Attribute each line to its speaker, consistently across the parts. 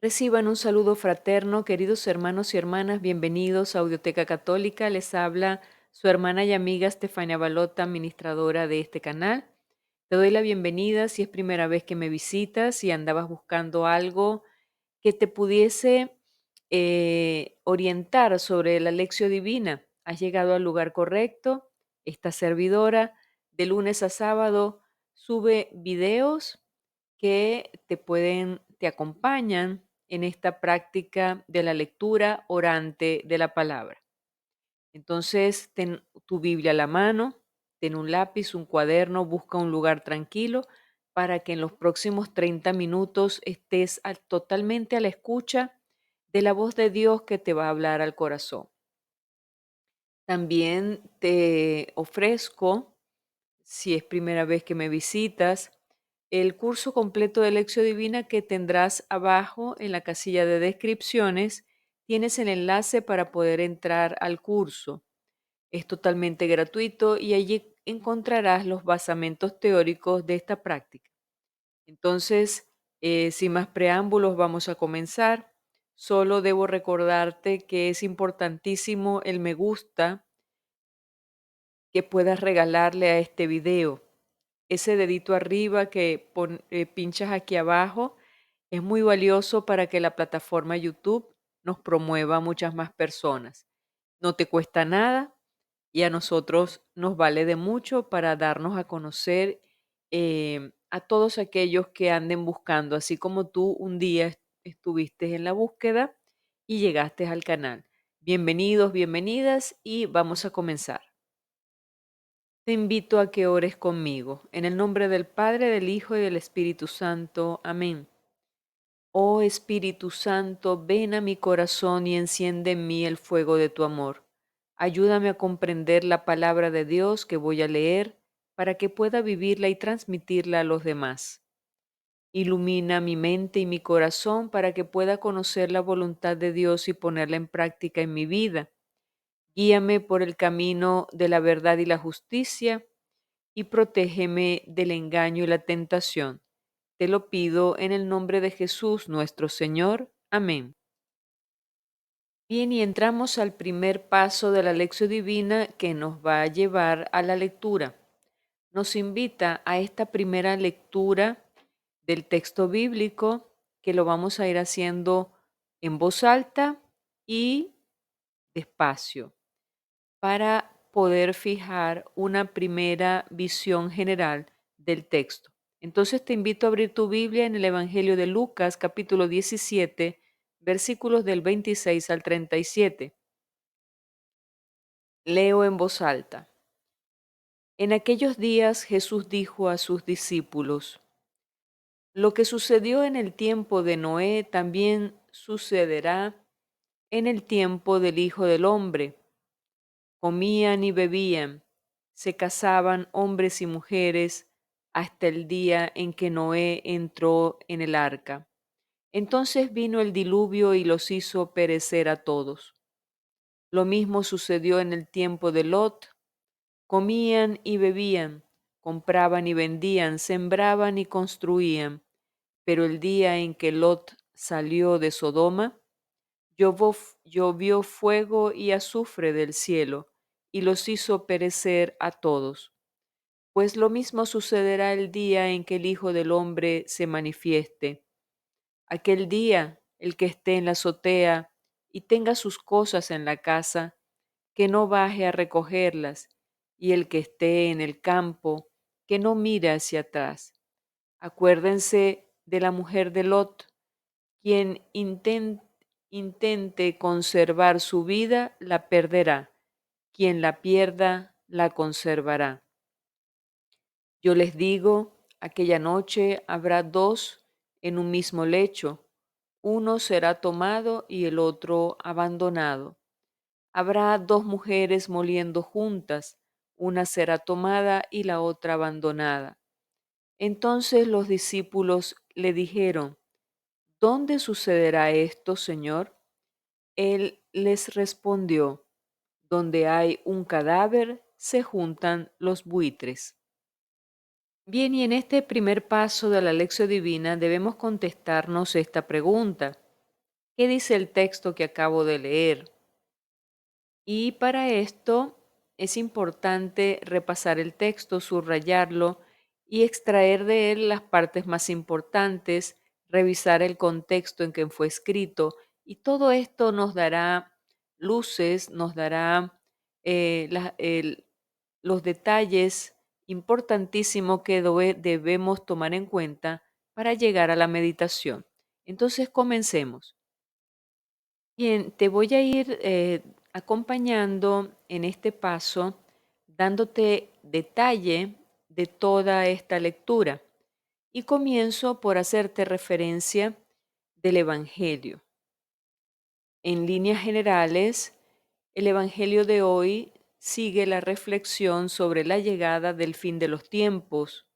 Speaker 1: Reciban un saludo fraterno, queridos hermanos y hermanas, bienvenidos a Audioteca Católica. Les habla su hermana y amiga Estefania Balota, administradora de este canal. Te doy la bienvenida si es primera vez que me visitas y andabas buscando algo que te pudiese orientar sobre la lección divina. Has llegado al lugar correcto. Esta servidora de lunes a sábado sube videos que te acompañan en esta práctica de la lectura orante de la palabra. Entonces, ten tu Biblia a la mano, ten un lápiz, un cuaderno, busca un lugar tranquilo para que en los próximos 30 minutos estés totalmente a la escucha de la voz de Dios que te va a hablar al corazón. También te ofrezco, si es primera vez que me visitas, el curso completo de Lección Divina que tendrás abajo en la casilla de descripciones. Tienes el enlace para poder entrar al curso. Es totalmente gratuito y allí encontrarás los basamentos teóricos de esta práctica. Entonces, sin más preámbulos, vamos a comenzar. Solo debo recordarte que es importantísimo el me gusta que puedas regalarle a este video. Ese dedito arriba que pinchas aquí abajo es muy valioso para que la plataforma YouTube nos promueva a muchas más personas. No te cuesta nada y a nosotros nos vale de mucho para darnos a conocer a todos aquellos que anden buscando, así como tú un día estuviste en la búsqueda y llegaste al canal. Bienvenidos, bienvenidas y vamos a comenzar. Te invito a que ores conmigo, en el nombre del Padre, del Hijo y del Espíritu Santo. Amén. Oh Espíritu Santo, ven a mi corazón y enciende en mí el fuego de tu amor. Ayúdame a comprender la palabra de Dios que voy a leer para que pueda vivirla y transmitirla a los demás. Ilumina mi mente y mi corazón para que pueda conocer la voluntad de Dios y ponerla en práctica en mi vida. Guíame por el camino de la verdad y la justicia y protégeme del engaño y la tentación. Te lo pido en el nombre de Jesús nuestro Señor. Amén. Bien, y entramos al primer paso de la lección divina que nos va a llevar a la lectura. Nos invita a esta primera lectura del texto bíblico que lo vamos a ir haciendo en voz alta y despacio para poder fijar una primera visión general del texto. Entonces te invito a abrir tu Biblia en el Evangelio de Lucas, capítulo 17, versículos del 26 al 37. Leo en voz alta. En aquellos días Jesús dijo a sus discípulos: Lo que sucedió en el tiempo de Noé también sucederá en el tiempo del Hijo del Hombre. Comían y bebían, se casaban hombres y mujeres hasta el día en que Noé entró en el arca. Entonces vino el diluvio y los hizo perecer a todos. Lo mismo sucedió en el tiempo de Lot. Comían y bebían, compraban y vendían, sembraban y construían. Pero el día en que Lot salió de Sodoma, llovió fuego y azufre del cielo, y los hizo perecer a todos. Pues lo mismo sucederá el día en que el Hijo del Hombre se manifieste. Aquel día, el que esté en la azotea y tenga sus cosas en la casa, que no baje a recogerlas, y el que esté en el campo, que no mire hacia atrás. Acuérdense de la mujer de Lot. Quien intente conservar su vida, la perderá. Quien la pierda, la conservará. Yo les digo, aquella noche habrá dos en un mismo lecho. Uno será tomado y el otro abandonado. Habrá dos mujeres moliendo juntas. Una será tomada y la otra abandonada. Entonces los discípulos le dijeron: ¿Dónde sucederá esto, Señor? Él les respondió: Donde hay un cadáver, se juntan los buitres. Bien, y en este primer paso de la lección divina debemos contestarnos esta pregunta. ¿Qué dice el texto que acabo de leer? Y para esto es importante repasar el texto, subrayarlo y extraer de él las partes más importantes, revisar el contexto en que fue escrito y todo esto nos dará luces, nos dará los detalles importantísimos que debemos tomar en cuenta para llegar a la meditación. Entonces comencemos. Bien, te voy a ir acompañando en este paso, dándote detalle de toda esta lectura. Y comienzo por hacerte referencia del Evangelio. En líneas generales, el Evangelio de hoy sigue la reflexión sobre la llegada del fin de los tiempos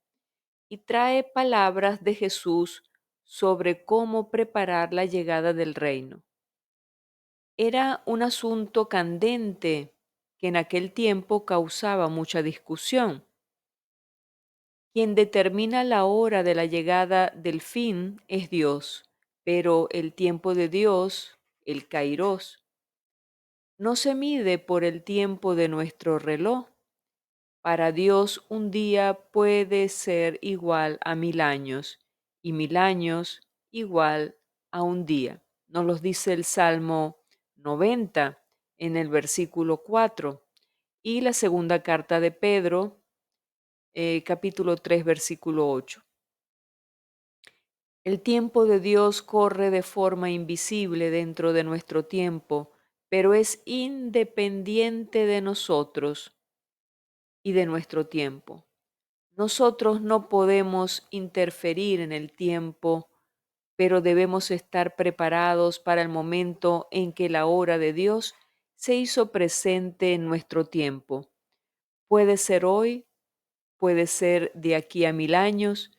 Speaker 1: y trae palabras de Jesús sobre cómo preparar la llegada del reino. Era un asunto candente que en aquel tiempo causaba mucha discusión. Quien determina la hora de la llegada del fin es Dios, pero el tiempo de Dios, el kairos, no se mide por el tiempo de nuestro reloj. Para Dios un día puede ser igual a 1000 años y 1000 años igual a un día. Nos los dice el Salmo 90 en el versículo 4 y la segunda carta de Pedro, capítulo 3, versículo 8. El tiempo de Dios corre de forma invisible dentro de nuestro tiempo, pero es independiente de nosotros y de nuestro tiempo. Nosotros no podemos interferir en el tiempo, pero debemos estar preparados para el momento en que la hora de Dios se hizo presente en nuestro tiempo. Puede ser hoy, puede ser de aquí a 1000 años.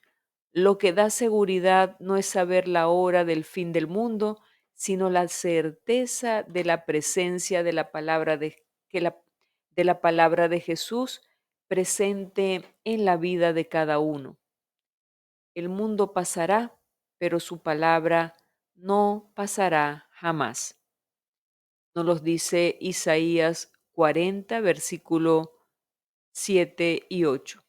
Speaker 1: Lo que da seguridad no es saber la hora del fin del mundo, sino la certeza de la presencia de la palabra de la palabra de Jesús presente en la vida de cada uno. El mundo pasará, pero su palabra no pasará jamás. Nos los dice Isaías 40, versículo 7 y 8.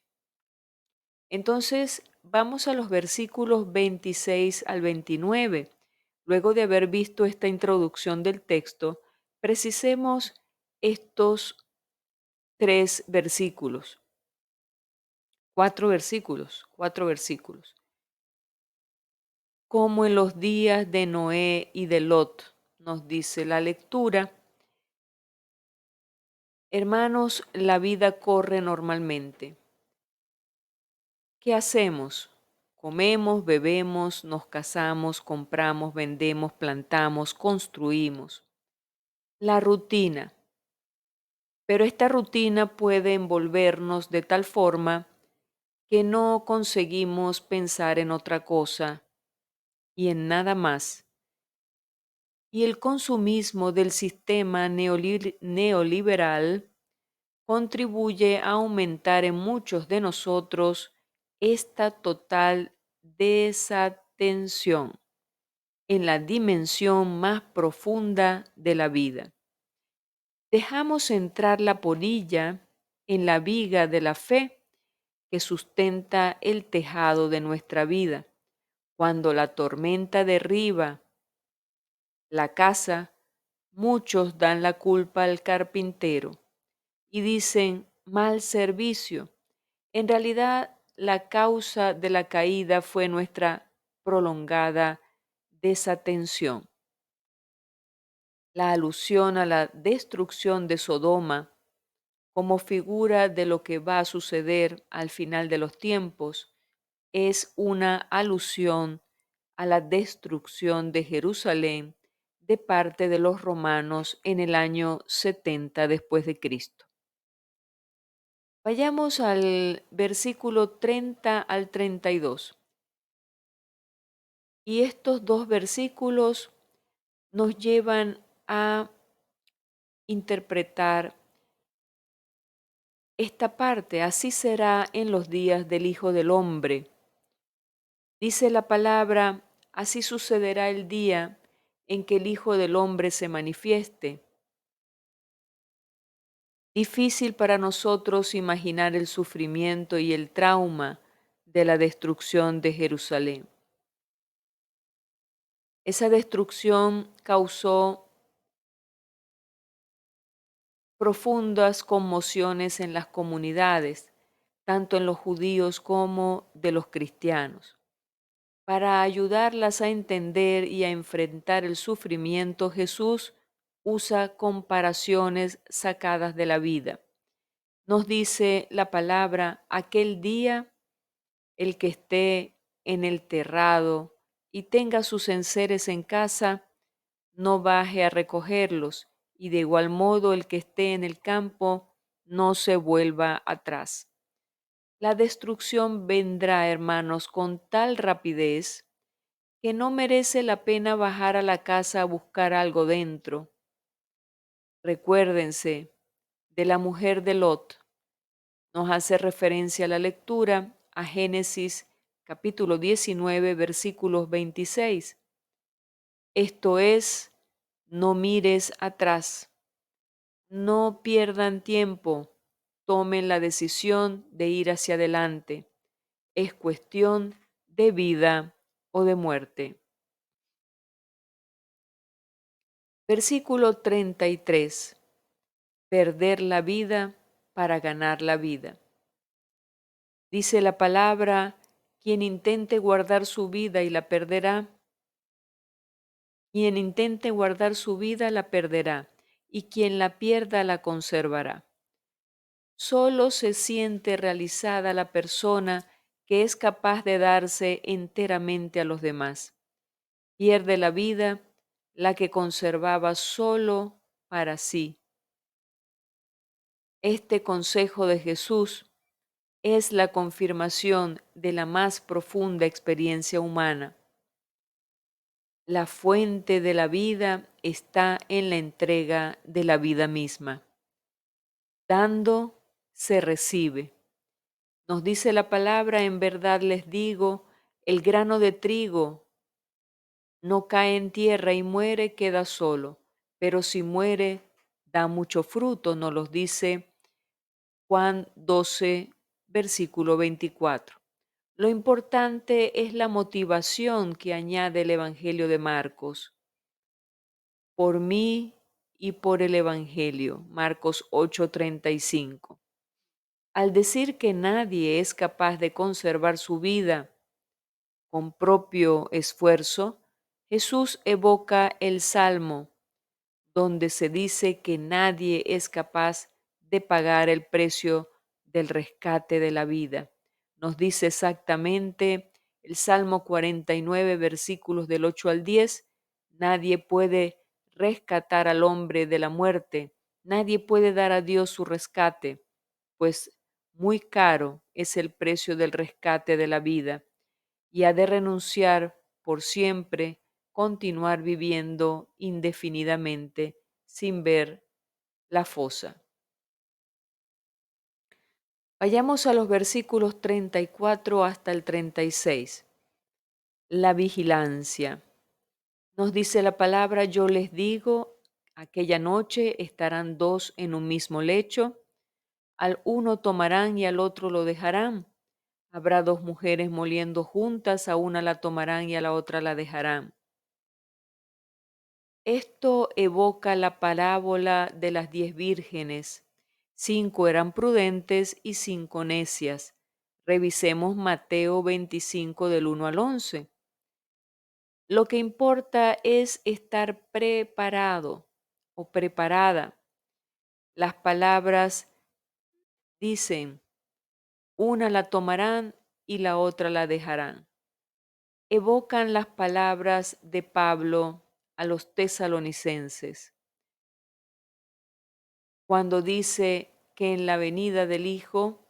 Speaker 1: Entonces, vamos a los versículos 26 al 29. Luego de haber visto esta introducción del texto, precisemos estos cuatro versículos. Como en los días de Noé y de Lot, nos dice la lectura. Hermanos, la vida corre normalmente. ¿Qué hacemos? Comemos, bebemos, nos casamos, compramos, vendemos, plantamos, construimos. La rutina. Pero esta rutina puede envolvernos de tal forma que no conseguimos pensar en otra cosa y en nada más. Y el consumismo del sistema neoliberal contribuye a aumentar en muchos de nosotros esta total desatención en la dimensión más profunda de la vida. Dejamos entrar la polilla en la viga de la fe que sustenta el tejado de nuestra vida. Cuando la tormenta derriba la casa, muchos dan la culpa al carpintero y dicen mal servicio. En realidad, la causa de la caída fue nuestra prolongada desatención. La alusión a la destrucción de Sodoma como figura de lo que va a suceder al final de los tiempos es una alusión a la destrucción de Jerusalén de parte de los romanos en el año 70 después de Cristo. Vayamos al versículo 30 al 32. Y estos dos versículos nos llevan a interpretar esta parte. Así será en los días del Hijo del Hombre. Dice la palabra, así sucederá el día en que el Hijo del Hombre se manifieste. Difícil para nosotros imaginar el sufrimiento y el trauma de la destrucción de Jerusalén. Esa destrucción causó profundas conmociones en las comunidades, tanto en los judíos como de los cristianos. Para ayudarlas a entender y a enfrentar el sufrimiento, Jesús usa comparaciones sacadas de la vida. Nos dice la palabra: aquel día el que esté en el terrado y tenga sus enseres en casa, no baje a recogerlos, y de igual modo el que esté en el campo, no se vuelva atrás. La destrucción vendrá, hermanos, con tal rapidez que no merece la pena bajar a la casa a buscar algo dentro. Recuérdense de la mujer de Lot. Nos hace referencia a la lectura a Génesis capítulo 19, versículos 26. Esto es, no mires atrás, no pierdan tiempo, tomen la decisión de ir hacia adelante. Es cuestión de vida o de muerte. Versículo 33. Perder la vida para ganar la vida. Dice la palabra: quien intente guardar su vida y la perderá. Quien intente guardar su vida la perderá, y quien la pierda la conservará. Solo se siente realizada la persona que es capaz de darse enteramente a los demás. Pierde la vida la que conservaba solo para sí. Este consejo de Jesús es la confirmación de la más profunda experiencia humana. La fuente de la vida está en la entrega de la vida misma. Dando, se recibe. Nos dice la palabra: en verdad les digo, el grano de trigo no cae en tierra y muere, queda solo, pero si muere, da mucho fruto. Nos lo dice Juan 12, versículo 24. Lo importante es la motivación que añade el Evangelio de Marcos. Por mí y por el Evangelio, Marcos 8:35. Al decir que nadie es capaz de conservar su vida con propio esfuerzo, Jesús evoca el Salmo, donde se dice que nadie es capaz de pagar el precio del rescate de la vida. Nos dice exactamente el Salmo 49, versículos del 8 al 10, nadie puede rescatar al hombre de la muerte, nadie puede dar a Dios su rescate, pues muy caro es el precio del rescate de la vida, y ha de renunciar por siempre, continuar viviendo indefinidamente sin ver la fosa. Vayamos a los versículos 34 hasta el 36. La vigilancia. Nos dice la palabra: yo les digo, aquella noche estarán dos en un mismo lecho, al uno tomarán y al otro lo dejarán. Habrá dos mujeres moliendo juntas, a una la tomarán y a la otra la dejarán. Esto evoca la parábola de las 10 vírgenes. 5 eran prudentes y 5 necias. Revisemos Mateo 25 del 1 al 11. Lo que importa es estar preparado o preparada. Las palabras dicen: una la tomarán y la otra la dejarán. Evocan las palabras de Pablo a los tesalonicenses, cuando dice que en la venida del Hijo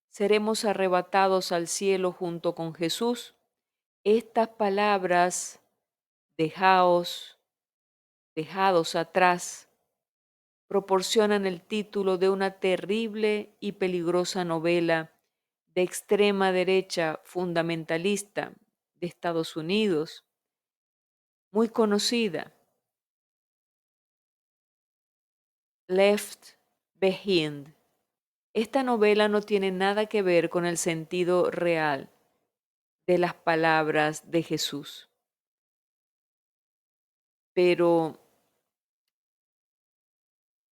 Speaker 1: seremos arrebatados al cielo junto con Jesús. Estas palabras, dejaos, dejados atrás, proporcionan el título de una terrible y peligrosa novela de extrema derecha fundamentalista de Estados Unidos, muy conocida. Left Behind. Esta novela no tiene nada que ver con el sentido real de las palabras de Jesús, pero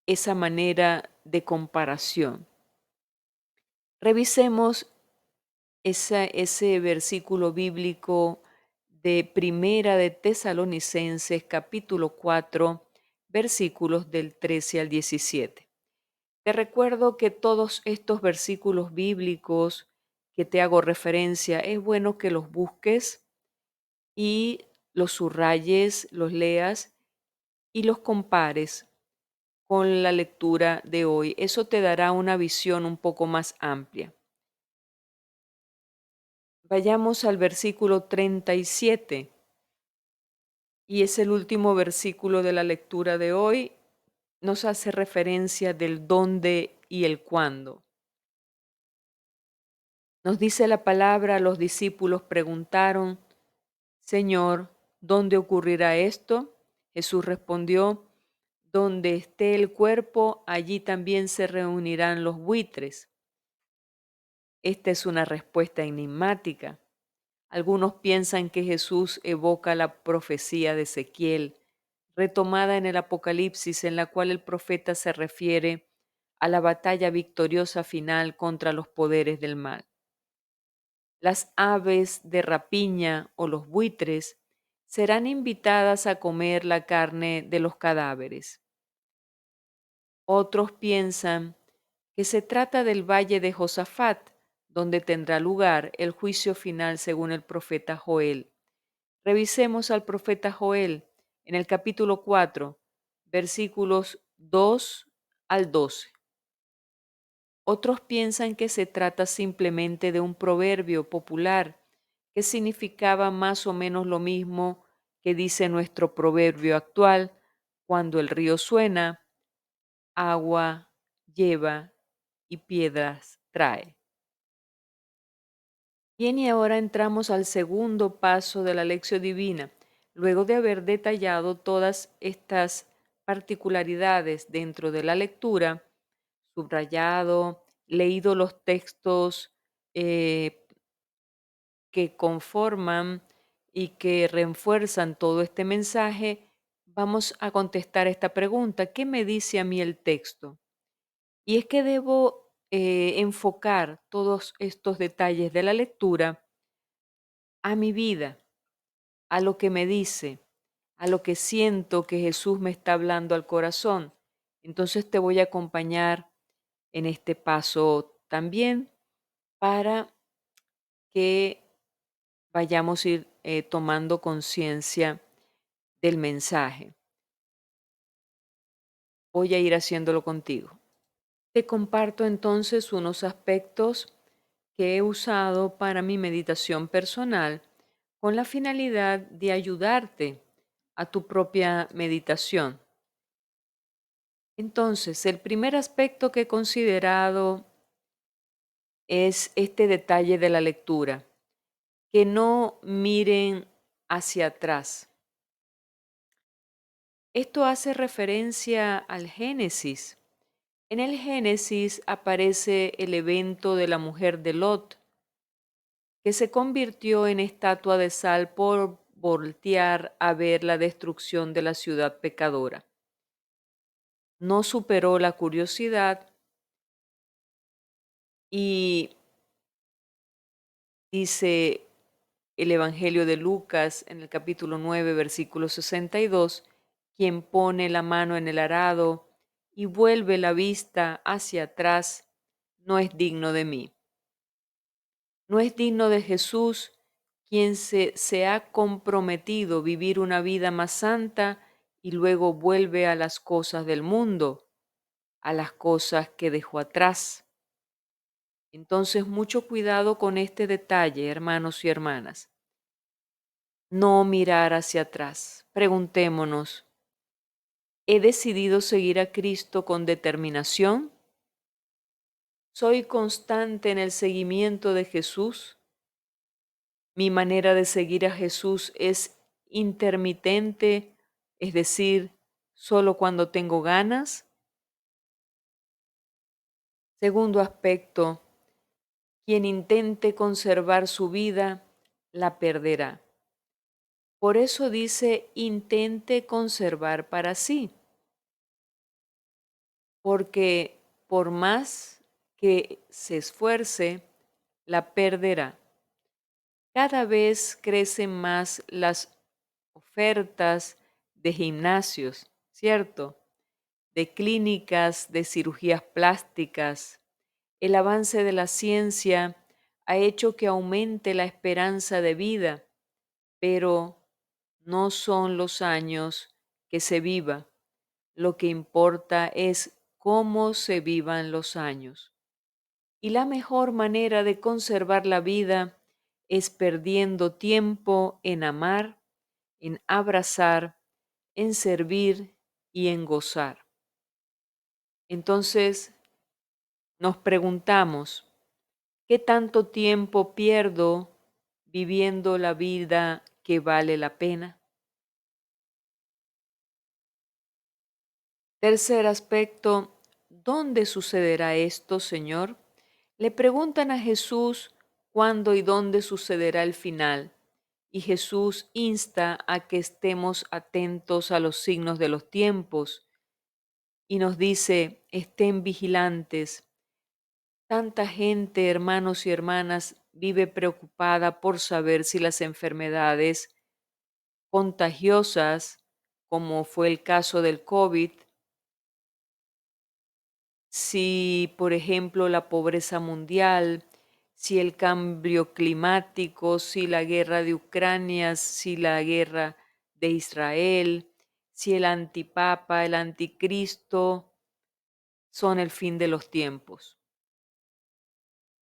Speaker 1: esa manera de comparación. Revisemos ese versículo bíblico de Primera de Tesalonicenses, capítulo 4, versículos del 13 al 17. Te recuerdo que todos estos versículos bíblicos que te hago referencia, es bueno que los busques y los subrayes, los leas y los compares con la lectura de hoy. Eso te dará una visión un poco más amplia. Vayamos al versículo 37 y es el último versículo de la lectura de hoy. Nos hace referencia del dónde y el cuándo. Nos dice la palabra, los discípulos preguntaron, Señor, ¿dónde ocurrirá esto? Jesús respondió, donde esté el cuerpo, allí también se reunirán los buitres. Esta es una respuesta enigmática. Algunos piensan que Jesús evoca la profecía de Ezequiel, retomada en el Apocalipsis, en la cual el profeta se refiere a la batalla victoriosa final contra los poderes del mal. Las aves de rapiña o los buitres serán invitadas a comer la carne de los cadáveres. Otros piensan que se trata del valle de Josafat, donde tendrá lugar el juicio final según el profeta Joel. Revisemos al profeta Joel en el capítulo 4, versículos 2 al 12. Otros piensan que se trata simplemente de un proverbio popular que significaba más o menos lo mismo que dice nuestro proverbio actual: cuando el río suena, agua lleva y piedras trae. Bien, y ahora entramos al segundo paso de la lección divina. Luego de haber detallado todas estas particularidades dentro de la lectura, subrayado, leído los textos eh, que conforman y que refuerzan todo este mensaje, vamos a contestar esta pregunta: ¿qué me dice a mí el texto? Y es que debo enfocar todos estos detalles de la lectura a mi vida, a lo que me dice, a lo que siento que Jesús me está hablando al corazón. Entonces te voy a acompañar en este paso también para que vayamos a ir tomando conciencia del mensaje. Voy a ir haciéndolo contigo. Te comparto entonces unos aspectos que he usado para mi meditación personal con la finalidad de ayudarte a tu propia meditación. Entonces, el primer aspecto que he considerado es este detalle de la lectura, que no miren hacia atrás. Esto hace referencia al Génesis. En el Génesis aparece el evento de la mujer de Lot, que se convirtió en estatua de sal por voltear a ver la destrucción de la ciudad pecadora. No superó la curiosidad y dice el Evangelio de Lucas en el capítulo 9, versículo 62, quien pone la mano en el arado y vuelve la vista hacia atrás, no es digno de mí. No es digno de Jesús, quien se ha comprometido a vivir una vida más santa y luego vuelve a las cosas del mundo, a las cosas que dejó atrás. Entonces, mucho cuidado con este detalle, hermanos y hermanas. No mirar hacia atrás. Preguntémonos, ¿he decidido seguir a Cristo con determinación? ¿Soy constante en el seguimiento de Jesús? Mi manera de seguir a Jesús es intermitente, es decir, solo cuando tengo ganas. Segundo aspecto, quien intente conservar su vida, la perderá. Por eso dice, intente conservar para sí, porque por más que se esfuerce, la perderá. Cada vez crecen más las ofertas de gimnasios, ¿cierto? De clínicas, de cirugías plásticas. El avance de la ciencia ha hecho que aumente la esperanza de vida, pero no son los años que se viva. Lo que importa es cómo se vivan los años. Y la mejor manera de conservar la vida es perdiendo tiempo en amar, en abrazar, en servir y en gozar. Entonces nos preguntamos, ¿qué tanto tiempo pierdo viviendo la vida que vale la pena? Tercer aspecto, ¿dónde sucederá esto, Señor? Le preguntan a Jesús cuándo y dónde sucederá el final, y Jesús insta a que estemos atentos a los signos de los tiempos y nos dice, estén vigilantes. Tanta gente, hermanos y hermanas, vive preocupada por saber si las enfermedades contagiosas, como fue el caso del COVID, si, por ejemplo, la pobreza mundial, si el cambio climático, si la guerra de Ucrania, si la guerra de Israel, si el antipapa, el anticristo son el fin de los tiempos.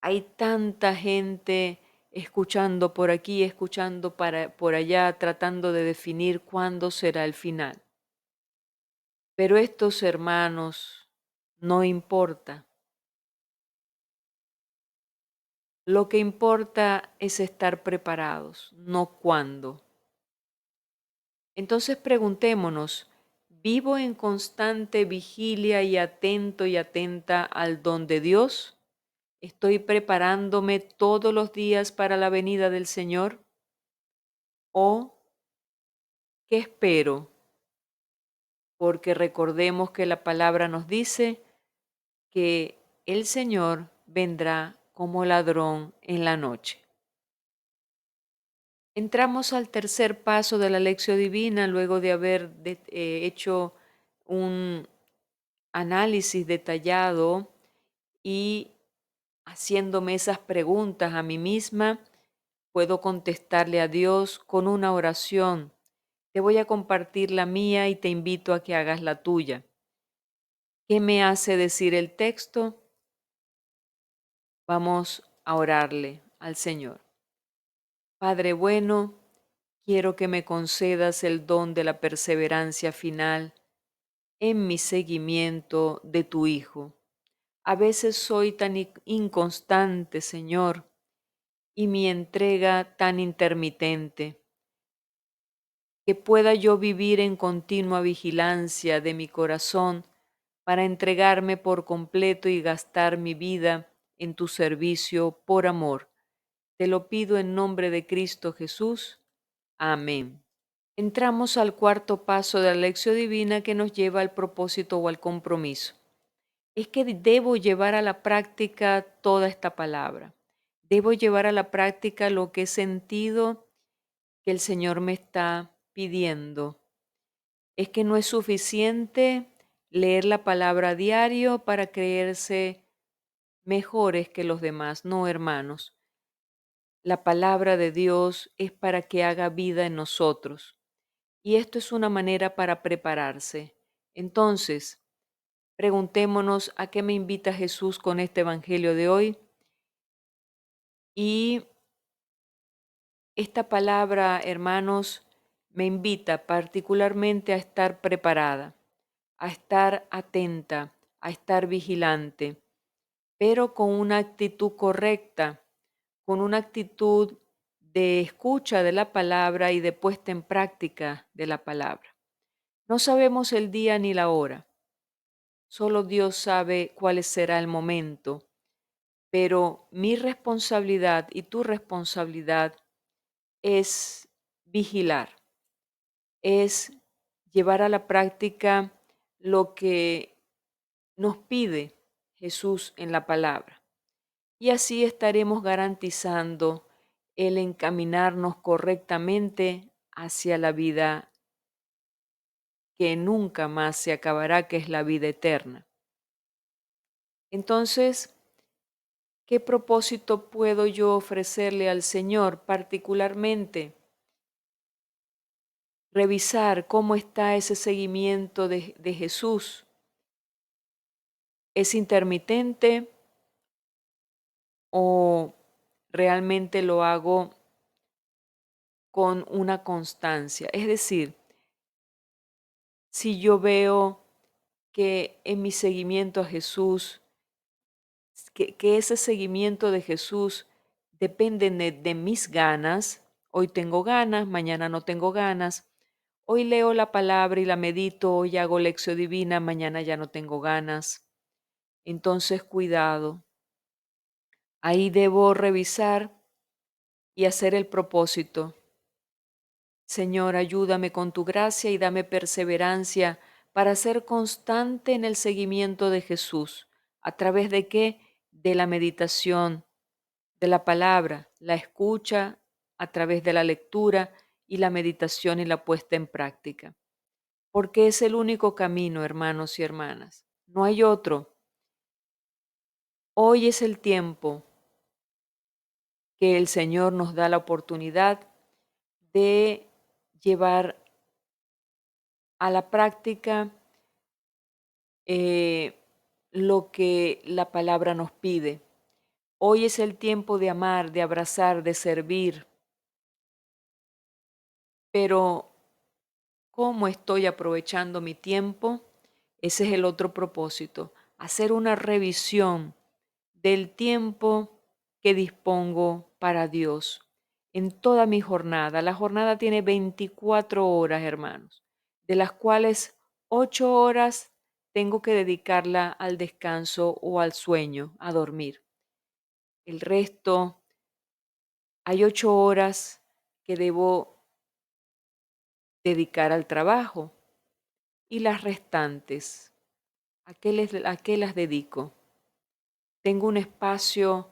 Speaker 1: Hay tanta gente escuchando por aquí, escuchando por allá, tratando de definir cuándo será el final. Pero estos hermanos, no importa. Lo que importa es estar preparados, no cuándo. Entonces preguntémonos, ¿vivo en constante vigilia y atenta al don de Dios? ¿Estoy preparándome todos los días para la venida del Señor? ¿O qué espero? Porque recordemos que la palabra nos dice que el Señor vendrá como ladrón en la noche. Entramos al tercer paso de la lección divina luego de haber hecho un análisis detallado y haciéndome esas preguntas a mí misma, puedo contestarle a Dios con una oración. Te voy a compartir la mía y te invito a que hagas la tuya. ¿Qué me hace decir el texto? Vamos a orarle al Señor. Padre bueno, quiero que me concedas el don de la perseverancia final en mi seguimiento de tu Hijo. A veces soy tan inconstante, Señor, y mi entrega tan intermitente, que pueda yo vivir en continua vigilancia de mi corazón para entregarme por completo y gastar mi vida en tu servicio por amor. Te lo pido en nombre de Cristo Jesús. Amén. Entramos al cuarto paso de la lección divina que nos lleva al propósito o al compromiso. Es que debo llevar a la práctica toda esta palabra. Debo llevar a la práctica lo que he sentido que el Señor me está pidiendo. Es que no es suficiente leer la palabra a diario para creerse mejores que los demás. No, hermanos. La palabra de Dios es para que haga vida en nosotros. Y esto es una manera para prepararse. Entonces, preguntémonos a qué me invita Jesús con este Evangelio de hoy. Y esta palabra, hermanos, me invita particularmente a estar preparada, a estar atenta, a estar vigilante, pero con una actitud correcta, con una actitud de escucha de la palabra y de puesta en práctica de la palabra. No sabemos el día ni la hora, Solo Dios sabe cuál será el momento, pero mi responsabilidad y tu responsabilidad es vigilar, es llevar a la práctica lo que nos pide Jesús en la palabra. Y así estaremos garantizando el encaminarnos correctamente hacia la vida que nunca más se acabará, que es la vida eterna. Entonces, ¿qué propósito puedo yo ofrecerle al Señor? Particularmente, revisar cómo está ese seguimiento de Jesús. ¿Es intermitente o realmente lo hago con una constancia? Es decir, si yo veo que en mi seguimiento a Jesús, que ese seguimiento de Jesús depende de mis ganas, hoy tengo ganas, mañana no tengo ganas, hoy leo la palabra y la medito, hoy hago lección divina, mañana ya no tengo ganas. Entonces, cuidado. Ahí debo revisar y hacer el propósito. Señor, ayúdame con tu gracia y dame perseverancia para ser constante en el seguimiento de Jesús. ¿A través de qué? De la meditación, de la palabra, la escucha a través de la lectura y la meditación y la puesta en práctica. Porque es el único camino, hermanos y hermanas. No hay otro. Hoy es el tiempo que el Señor nos da la oportunidad de llevar a la práctica eh, lo que la palabra nos pide. Hoy es el tiempo de amar, de abrazar, de servir, pero ¿cómo estoy aprovechando mi tiempo? Ese es el otro propósito, hacer una revisión del tiempo que dispongo para Dios en toda mi jornada. La jornada tiene 24 horas, hermanos, de las cuales 8 horas tengo que dedicarla al descanso o al sueño, a dormir. El resto, hay 8 horas que debo dedicar al trabajo y las restantes, a qué las dedico? Tengo un espacio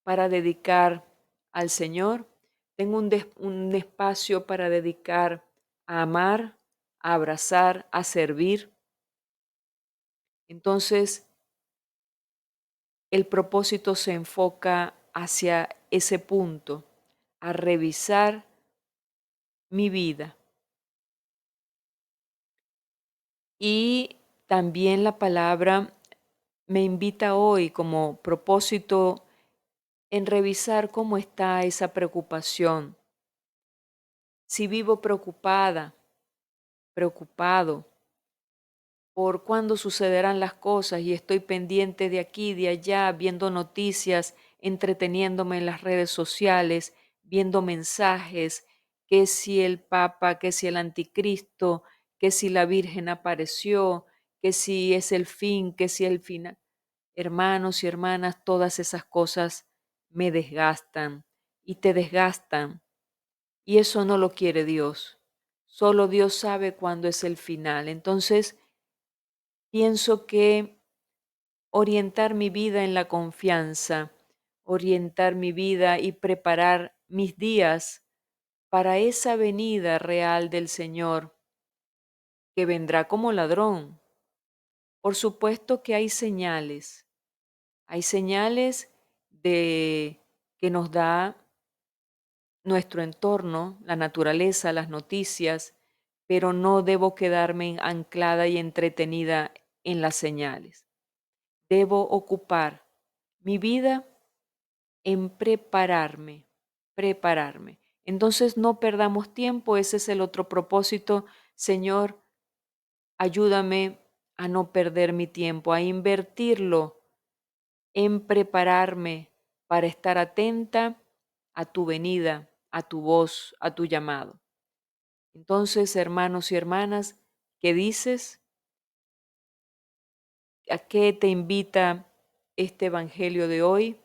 Speaker 1: para dedicar al Señor, tengo un espacio para dedicar a amar, a abrazar, a servir. Entonces, el propósito se enfoca hacia ese punto, a revisar mi vida. Y también la palabra me invita hoy como propósito en revisar cómo está esa preocupación. Si vivo preocupada, preocupado por cuándo sucederán las cosas y estoy pendiente de aquí, de allá, viendo noticias, entreteniéndome en las redes sociales, viendo mensajes, que si el Papa, que si el Anticristo, que si la Virgen apareció, que si es el fin, que si el final. Hermanos y hermanas, todas esas cosas me desgastan y te desgastan. Y eso no lo quiere Dios. Solo Dios sabe cuándo es el final. Entonces, pienso que orientar mi vida en la confianza, orientar mi vida y preparar mis días para esa venida real del Señor, que vendrá como ladrón. Por supuesto que hay señales de que nos da nuestro entorno, la naturaleza, las noticias, pero no debo quedarme anclada y entretenida en las señales. Debo ocupar mi vida en prepararme. Entonces no perdamos tiempo, ese es el otro propósito. Señor, ayúdame a no perder mi tiempo, a invertirlo en prepararme para estar atenta a tu venida, a tu voz, a tu llamado. Entonces, hermanos y hermanas, ¿qué dices? ¿A qué te invita este Evangelio de hoy?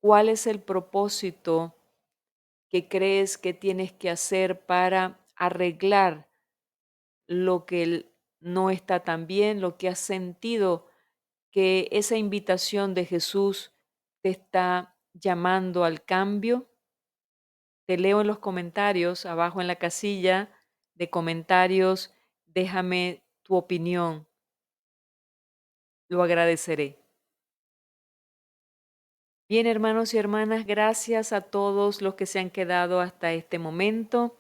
Speaker 1: ¿Cuál es el propósito que crees que tienes que hacer para arreglar lo que no está tan bien, lo que has sentido que esa invitación de Jesús te está llamando al cambio? Te leo en los comentarios, abajo en la casilla de comentarios, déjame tu opinión, lo agradeceré. Bien, hermanos y hermanas, gracias a todos los que se han quedado hasta este momento.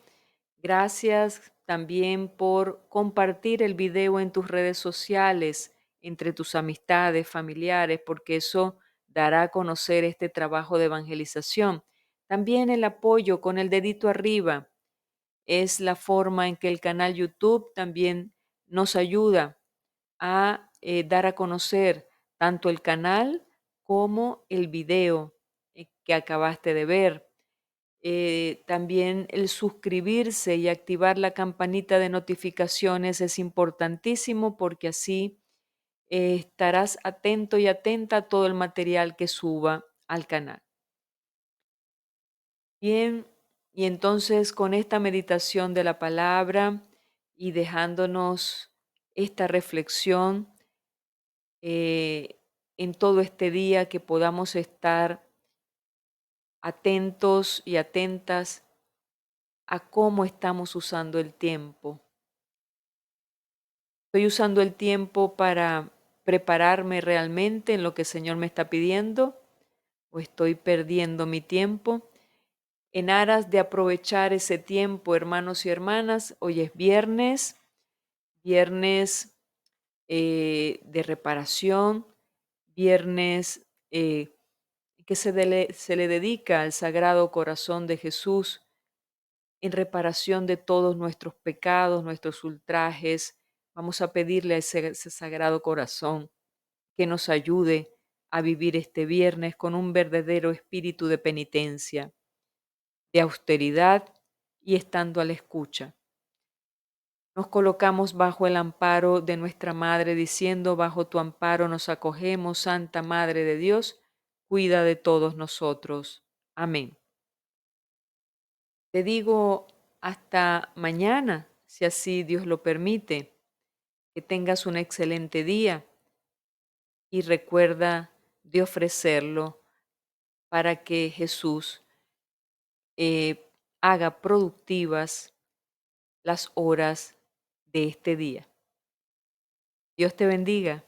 Speaker 1: Gracias también por compartir el video en tus redes sociales, entre tus amistades, familiares, porque eso dará a conocer este trabajo de evangelización. También el apoyo con el dedito arriba es la forma en que el canal YouTube también nos ayuda a dar a conocer tanto el canal como el video que acabaste de ver. También el suscribirse y activar la campanita de notificaciones es importantísimo porque así estarás atento y atenta a todo el material que suba al canal. Bien, y entonces con esta meditación de la palabra y dejándonos esta reflexión en todo este día, que podamos estar atentos y atentas a cómo estamos usando el tiempo. Estoy usando el tiempo para prepararme realmente en lo que el Señor me está pidiendo, o estoy perdiendo mi tiempo. En aras de aprovechar ese tiempo, hermanos y hermanas, hoy es viernes, viernes de reparación, viernes que se le dedica al Sagrado Corazón de Jesús en reparación de todos nuestros pecados, nuestros ultrajes. Vamos a pedirle a ese Sagrado Corazón que nos ayude a vivir este viernes con un verdadero espíritu de penitencia, de austeridad y estando a la escucha. Nos colocamos bajo el amparo de nuestra Madre, diciendo: bajo tu amparo nos acogemos, Santa Madre de Dios, cuida de todos nosotros. Amén. Te digo hasta mañana, si así Dios lo permite. Que tengas un excelente día y recuerda de ofrecerlo para que Jesús haga productivas las horas de este día. Dios te bendiga.